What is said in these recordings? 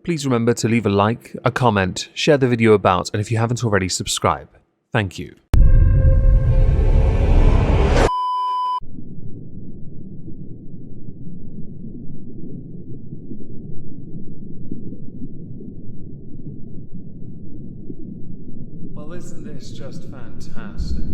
please remember to leave a like, a comment, share the video about, and if you haven't already, subscribe. Thank you. Well, isn't this just fantastic?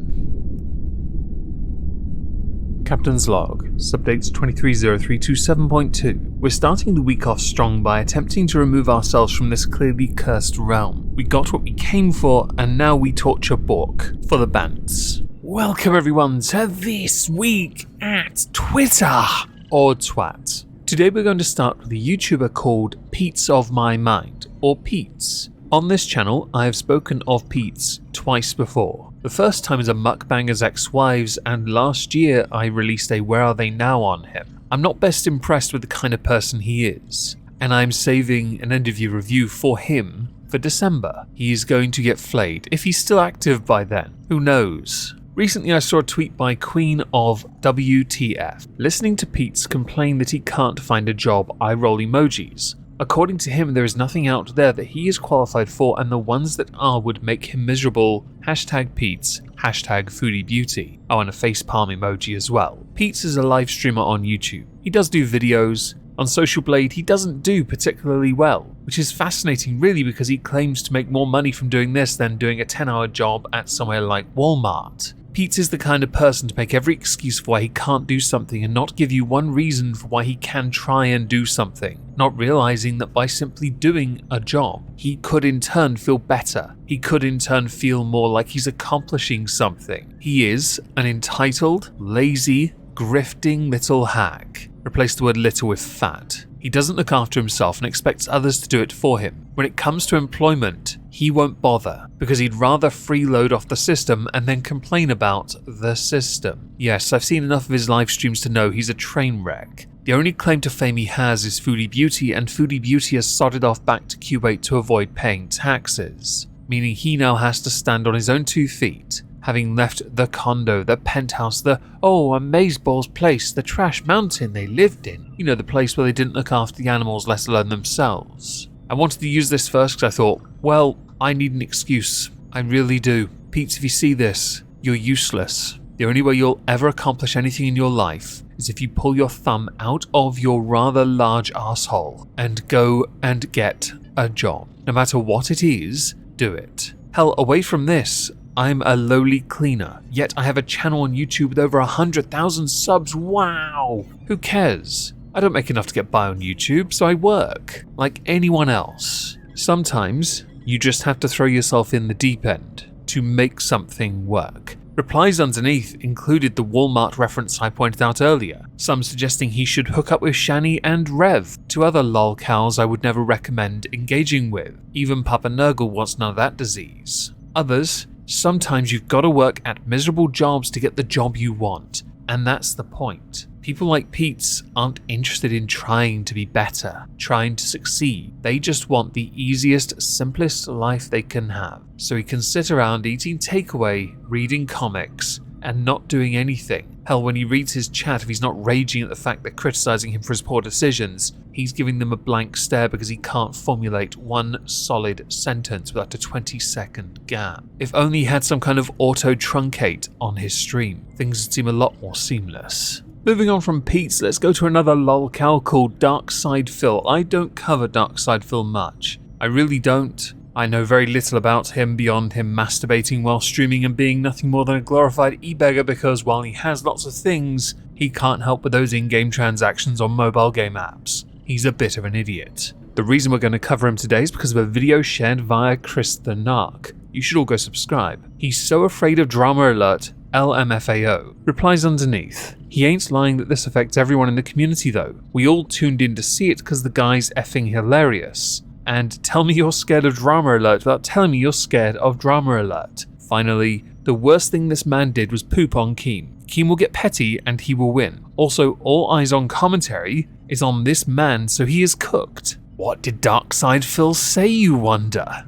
Captain's Log, subdates 230327.2. We're starting the week off strong by attempting to remove ourselves from this clearly cursed realm. We got what we came for, and now we torture Bork for the Bants. Welcome everyone to This Week at Twitter, or Twat. Today we're going to start with a YouTuber called Peetz of My Mind, or Peetz. On this channel, I have spoken of Peetz twice before. The first time as a mukbanger's ex-wives, and last year I released a Where Are They Now on him. I'm not best impressed with the kind of person he is, and I'm saving an end-of-year review for him for December. He is going to get flayed, if he's still active by then. Who knows? Recently I saw a tweet by Queen of WTF, listening to Peetz complain that he can't find a job, eye roll emojis. According to him, there is nothing out there that he is qualified for, and the ones that are would make him miserable. #Peetz, #foodiebeauty. Oh, and a facepalm emoji as well. Peetz is a live streamer on YouTube. He does do videos. On Social Blade, he doesn't do particularly well, which is fascinating really because he claims to make more money from doing this than doing a 10-hour job at somewhere like Walmart. Peetz is the kind of person to make every excuse for why he can't do something and not give you one reason for why he can try and do something, not realizing that by simply doing a job, he could in turn feel better. He could in turn feel more like he's accomplishing something. He is an entitled, lazy, grifting little hag. Replace the word little with fat. He doesn't look after himself and expects others to do it for him. When it comes to employment, he won't bother, because he'd rather freeload off the system and then complain about the system. Yes, I've seen enough of his live streams to know he's a train wreck. The only claim to fame he has is Foodie Beauty, and Foodie Beauty has sodded off back to Kuwait to avoid paying taxes, meaning he now has to stand on his own 2 feet, having left the condo, the penthouse, the amazeballs place, the trash mountain they lived in. You know, the place where they didn't look after the animals, let alone themselves. I wanted to use this first because I thought, well, I need an excuse. I really do. Peetz, if you see this, you're useless. The only way you'll ever accomplish anything in your life is if you pull your thumb out of your rather large arsehole and go and get a job. No matter what it is, do it. Hell, away from this, I'm a lowly cleaner, yet I have a channel on YouTube with over 100,000 subs. Wow! Who cares? I don't make enough to get by on YouTube, so I work like anyone else. Sometimes you just have to throw yourself in the deep end to make something work. Replies underneath included the Walmart reference I pointed out earlier, some suggesting he should hook up with Shani and Rev, two other lolcows I would never recommend engaging with. Even Papa Nurgle wants none of that disease. Others, sometimes you've got to work at miserable jobs to get the job you want, and that's the point. People like Peetz aren't interested in trying to be better, trying to succeed. They just want the easiest, simplest life they can have. So he can sit around eating takeaway, reading comics, and not doing anything. Hell, when he reads his chat, if he's not raging at the fact they're criticizing him for his poor decisions, he's giving them a blank stare because he can't formulate one solid sentence without a 20-second gap. If only he had some kind of auto-truncate on his stream, things would seem a lot more seamless. Moving on from Peetz, let's go to another lolcow called Darkside Phil. I don't cover Darkside Phil much. I really don't. I know very little about him beyond him masturbating while streaming and being nothing more than a glorified e-beggar because while he has lots of things, he can't help with those in-game transactions on mobile game apps. He's a bit of an idiot. The reason we're going to cover him today is because of a video shared via Chris the Narc. You should all go subscribe. He's so afraid of drama alert, LMFAO. Replies underneath. He ain't lying that this affects everyone in the community though. We all tuned in to see it because the guy's effing hilarious. And tell me you're scared of drama alert without telling me you're scared of drama alert. Finally, the worst thing this man did was poop on Keem. Keem will get petty and he will win. Also, all eyes on commentary is on this man, so he is cooked. What did Darkside Phil say, you wonder?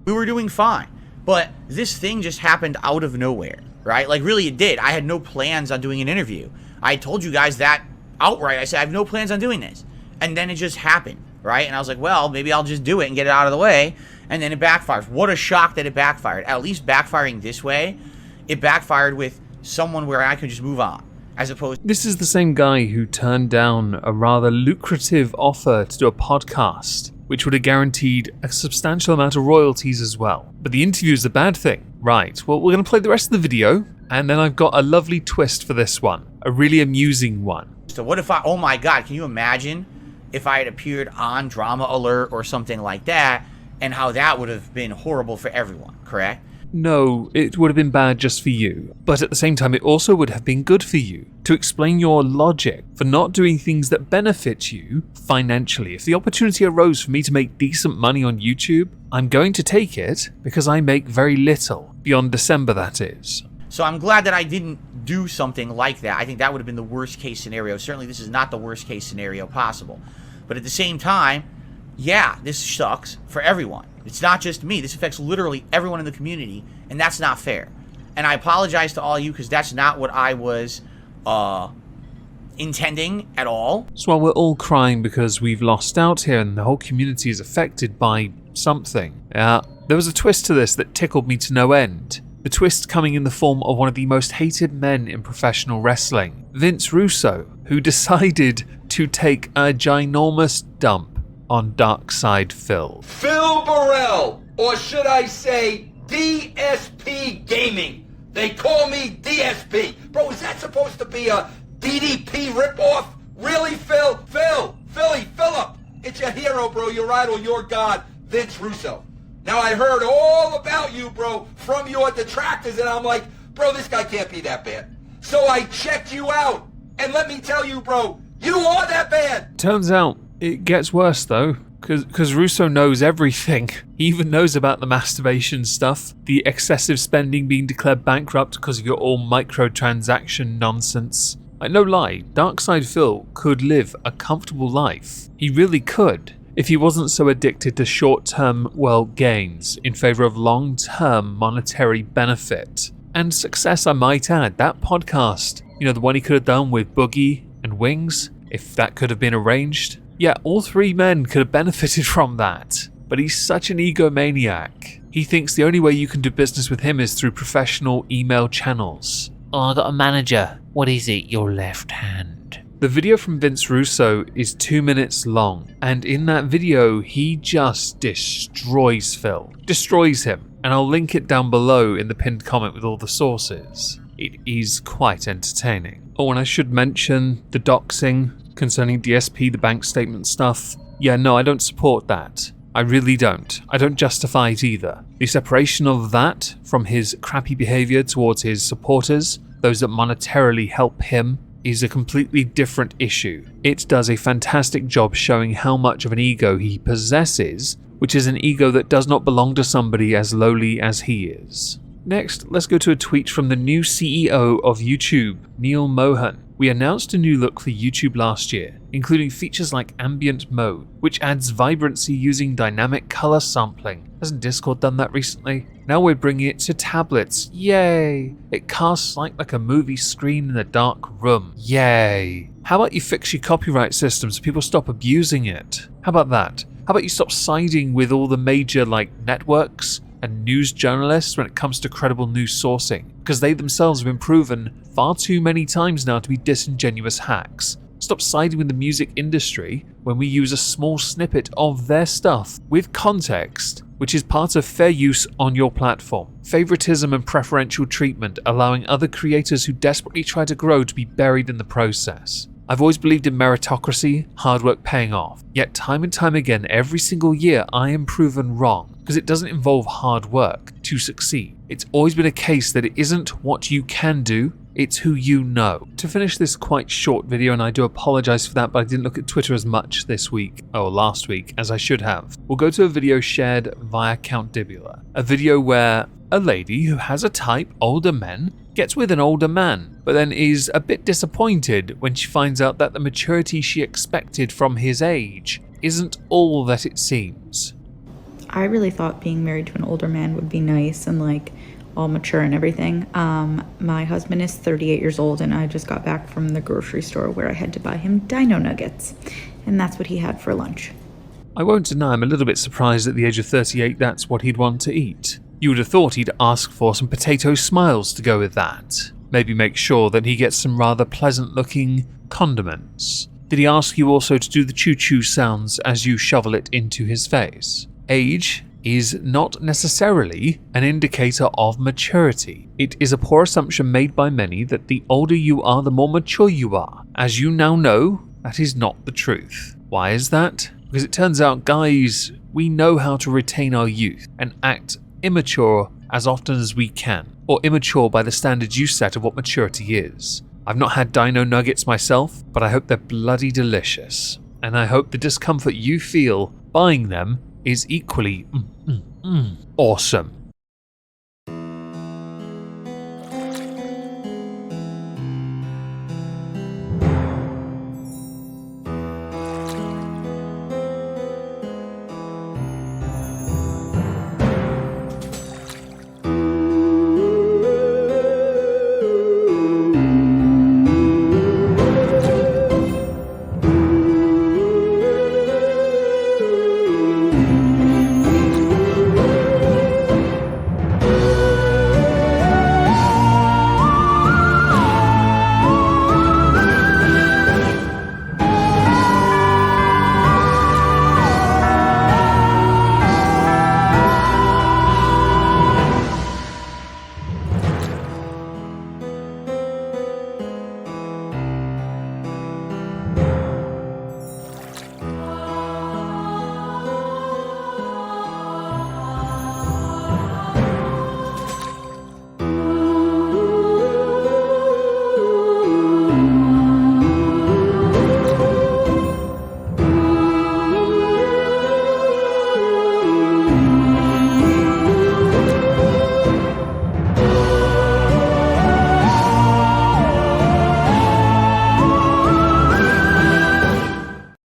We were doing fine, but this thing just happened out of nowhere, right? Like, really, it did. I had no plans on doing an interview. I told you guys that outright. I said, I have no plans on doing this. And then it just happened. right? And I was like, well, maybe I'll just do it and get it out of the way. And then it backfires. What a shock that it backfired. At least backfiring this way, it backfired with someone where I could just move on. As opposed... This is the same guy who turned down a rather lucrative offer to do a podcast, which would have guaranteed a substantial amount of royalties as well. But the interview is the bad thing. Right, well, we're going to play the rest of the video, and then I've got a lovely twist for this one. A really amusing one. So what if oh my God, can you imagine if I had appeared on Drama Alert or something like that, and how that would have been horrible for everyone, correct? No, it would have been bad just for you, but at the same time it also would have been good for you to explain your logic for not doing things that benefit you financially. If the opportunity arose for me to make decent money on YouTube, I'm going to take it because I make very little, beyond December that is. So I'm glad that I didn't do something like that. I think that would have been the worst case scenario. Certainly this is not the worst case scenario possible. But at the same time, yeah, this sucks for everyone. It's not just me. This affects literally everyone in the community, and that's not fair. And I apologize to all of you because that's not what I was intending at all. So while we're all crying because we've lost out here and the whole community is affected by something, there was a twist to this that tickled me to no end. The twist coming in the form of one of the most hated men in professional wrestling, Vince Russo, who decided to take a ginormous dump on Darkside Phil. Phil Burrell, or should I say DSP Gaming. They call me DSP. Bro, is that supposed to be a DDP ripoff? Really, Phil? Philip, it's your hero, bro, your idol, your god, Vince Russo. Now, I heard all about you, bro, from your detractors, and I'm like, bro, this guy can't be that bad. So I checked you out, and let me tell you, bro, you are that bad. Turns out it gets worse, though, because Russo knows everything. He even knows about the masturbation stuff, the excessive spending, being declared bankrupt because of your all microtransaction nonsense. Like, no lie, Darkside Phil could live a comfortable life. He really could, if he wasn't so addicted to short-term, gains in favor of long-term monetary benefit. And success, I might add. That podcast, the one he could have done with Boogie and Wings, if that could have been arranged. Yeah, all three men could have benefited from that. But he's such an egomaniac. He thinks the only way you can do business with him is through professional email channels. Oh, I got a manager. What is it, your left hand? The video from Vince Russo is 2 minutes long, and in that video, he just destroys Phil. Destroys him, and I'll link it down below in the pinned comment with all the sources. It is quite entertaining. Oh, and I should mention the doxing concerning DSP, the bank statement stuff. Yeah, no, I don't support that. I really don't. I don't justify it either. The separation of that from his crappy behavior towards his supporters, those that monetarily help him, is a completely different issue. It does a fantastic job showing how much of an ego he possesses, which is an ego that does not belong to somebody as lowly as he is. Next, let's go to a tweet from the new CEO of YouTube, Neil Mohan. We announced a new look for YouTube last year, including features like ambient mode, which adds vibrancy using dynamic color sampling. Hasn't Discord done that recently? Now we're bringing it to tablets. Yay! It casts like a movie screen in a dark room. Yay! How about you fix your copyright system so people stop abusing it? How about that? How about you stop siding with all the major networks and news journalists when it comes to credible news sourcing, because they themselves have been proven far too many times now to be disingenuous hacks. Stop siding with the music industry when we use a small snippet of their stuff with context, which is part of fair use on your platform. Favoritism and preferential treatment, allowing other creators who desperately try to grow to be buried in the process. I've always believed in meritocracy, hard work paying off. Yet time and time again, every single year, I am proven wrong, because it doesn't involve hard work to succeed. It's always been a case that it isn't what you can do, it's who you know. To finish this quite short video, and I do apologize for that, but I didn't look at Twitter as much this week, or last week, as I should have. We'll go to a video shared via Countdibula. A video where a lady who has a type, older men, gets with an older man, but then is a bit disappointed when she finds out that the maturity she expected from his age isn't all that it seems. I really thought being married to an older man would be nice and all mature and everything. My husband is 38 years old, and I just got back from the grocery store where I had to buy him dino nuggets, and that's what he had for lunch. I won't deny I'm a little bit surprised at the age of 38 that's what he'd want to eat. You would have thought he'd ask for some potato smiles to go with that. Maybe make sure that he gets some rather pleasant-looking condiments. Did he ask you also to do the choo-choo sounds as you shovel it into his face? Age is not necessarily an indicator of maturity. It is a poor assumption made by many that the older you are, the more mature you are. As you now know, that is not the truth. Why is that? Because it turns out, guys, we know how to retain our youth and act immature as often as we can, or immature by the standards you set of what maturity is. I've not had dino nuggets myself, but I hope they're bloody delicious, and I hope the discomfort you feel buying them is equally awesome.